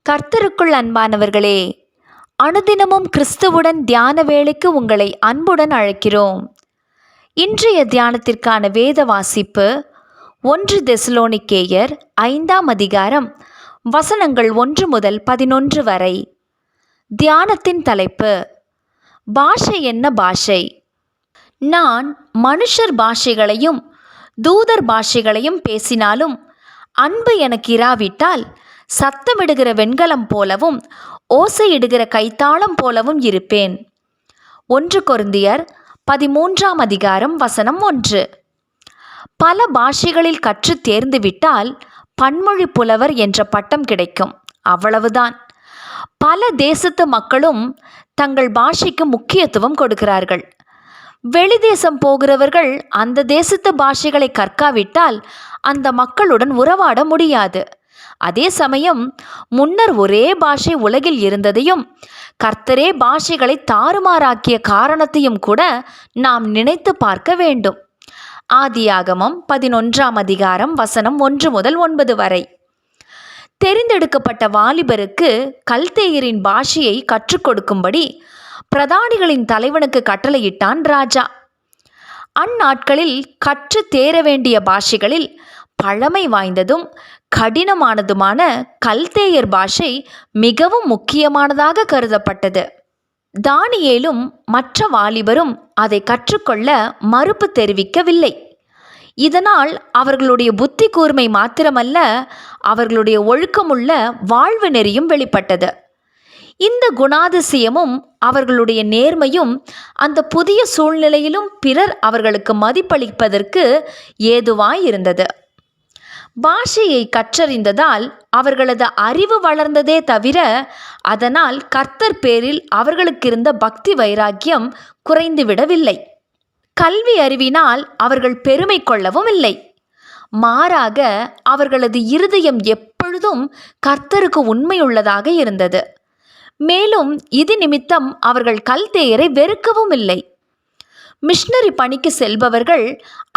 கர்த்தருக்குள் அன்பானவர்களே, அனுதினமும் கிறிஸ்துவுடன் தியான வேளைக்கு உங்களை அன்புடன் அழைக்கிறோம். இன்றைய தியானத்திற்கான வேத வாசிப்பு 1 தெசலோனிக்கேயர் 5ஆம் அதிகாரம் வசனங்கள் 1 முதல் 11 வரை. தியானத்தின் தலைப்பு, பாஷை என்ன பாஷை? நான் மனுஷர் பாஷைகளையும் தூதர் பாஷைகளையும் பேசினாலும் அன்பு எனக்கு இராவிட்டால் சத்தமிடுகிற வெண்கலம் போலவும் ஓசையிடுகிற கைத்தாளம் போலவும் இருப்பேன். 1 கொரிந்தியர் 13ஆம் அதிகாரம் வசனம் 1. பல பாஷைகளில் கற்று தேர்ந்துவிட்டால் பன்மொழி புலவர் என்ற பட்டம் கிடைக்கும், அவ்வளவுதான். பல தேசத்து மக்களும் தங்கள் பாஷைக்கு முக்கியத்துவம் கொடுக்கிறார்கள். வெளிதேசம் போகிறவர்கள் அந்த தேசத்து பாஷைகளை கற்காவிட்டால் அந்த மக்களுடன் உறவாட முடியாது. அதே சமயம் முன்னர் ஒரே பாஷை உலகில் இருந்ததையும் கர்த்தரே பாஷைகளை தாறுமாறாக்கிய காரணத்தையும் கூட நாம் நினைத்து பார்க்க வேண்டும். ஆதியாகமம் 11ஆம் அதிகாரம் வசனம் 1 முதல் 9 வரை. தெரிந்தெடுக்கப்பட்ட வாலிபருக்கு கல்தேயரின் பாஷையை கற்றுக் கொடுக்கும்படி பிரதானிகளின் தலைவனுக்கு கட்டளையிட்டான் ராஜா. அந்நாட்களில் கற்று தேர வேண்டிய பாஷைகளில் பழமை வாய்ந்ததும் கடினமானதுமான கல்தேயர் பாஷை மிகவும் முக்கியமானதாக கருதப்பட்டது. தானியேலும் மற்ற வாலிபரும் அதை கற்றுக்கொள்ள மறுப்பு தெரிவிக்கவில்லை. இதனால் அவர்களுடைய புத்தி கூர்மை மாத்திரமல்ல, அவர்களுடைய ஒழுக்கமுள்ள வாழ்வு நெறியும் வெளிப்பட்டது. இந்த குணாதிசயமும் அவர்களுடைய நேர்மையும் அந்த புதிய சூழ்நிலையிலும் பிறர் அவர்களுக்கு மதிப்பளிப்பதற்கு ஏதுவாயிருந்தது. பாஷையை கற்றறிந்ததால் அவர்களது அறிவு வளர்ந்ததே தவிர அதனால் கர்த்தர் பேரில் அவர்களுக்கு இருந்த பக்தி வைராக்கியம் குறைந்துவிடவில்லை. கல்வி அறிவினால் அவர்கள் பெருமை கொள்ளவும் இல்லை. மாறாக அவர்களது இருதயம் எப்பொழுதும் கர்த்தருக்கு உண்மையுள்ளதாக இருந்தது. மேலும் இது நிமித்தம் அவர்கள் கல்தேயரை வெறுக்கவும் இல்லை. மிஷனரி பணிக்கு செல்பவர்கள்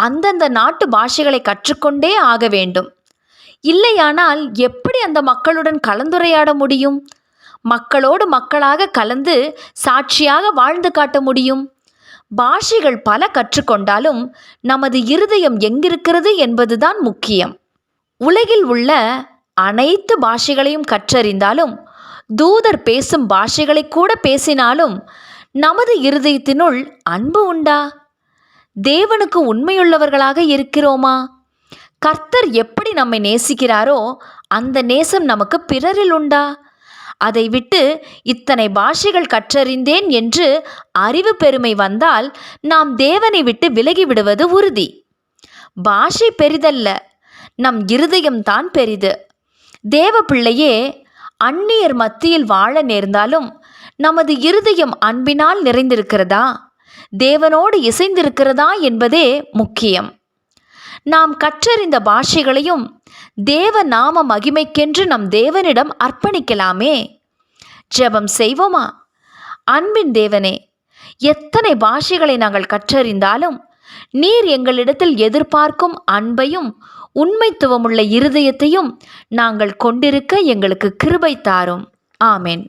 அந்தந்த நாட்டு பாஷைகளை கற்றுக்கொண்டே ஆக வேண்டும். இல்லையானால் எப்படி அந்த மக்களுடன் கலந்துரையாட முடியும்? மக்களோடு மக்களாக கலந்து சாட்சியாக வாழ்ந்து காட்ட முடியும்? பாஷைகள் பல கற்றுக்கொண்டாலும் நமது இருதயம் எங்கிருக்கிறது என்பதுதான் முக்கியம். உலகில் உள்ள அனைத்து பாஷைகளையும் கற்றறிந்தாலும் தூதர் பேசும் பாஷைகளை கூட பேசினாலும் நமது இருதயத்தினுள் அன்பு உண்டா? தேவனுக்கு உண்மையுள்ளவர்களாக இருக்கிறோமா? கர்த்தர் எப்படி நம்மை நேசிக்கிறாரோ அந்த நேசம் நமக்கு பிறரில் உண்டா? அதை விட்டு இத்தனை பாஷைகள் கற்றறிந்தேன் என்று அறிவு பெருமை வந்தால் நாம் தேவனை விட்டு விலகிவிடுவது உறுதி. பாஷை பெரிதல்ல, நம் இருதயம்தான் பெரிது. தேவ பிள்ளையே, அந்நியர் மத்தியில் வாழ நேர்ந்தாலும் நமது இருதயம் அன்பினால் நிறைந்திருக்கிறதா, தேவனோடு இசைந்திருக்கிறதா என்பதே முக்கியம். நாம் கற்றறிந்த பாஷைகளையும் தேவ நாம மகிமைக்கென்று நம் தேவனிடம் அர்ப்பணிக்கலாமே. ஜெபம் செய்வோமா? அன்பின் தேவனே, எத்தனை பாஷைகளை நாங்கள் கற்றறிந்தாலும் நீர் எங்களிடத்தில் எதிர்பார்க்கும் அன்பையும் உண்மைத்துவமுள்ள இருதயத்தையும் நாங்கள் கொண்டிருக்க எங்களுக்கு கிருபை தாரும். ஆமென்.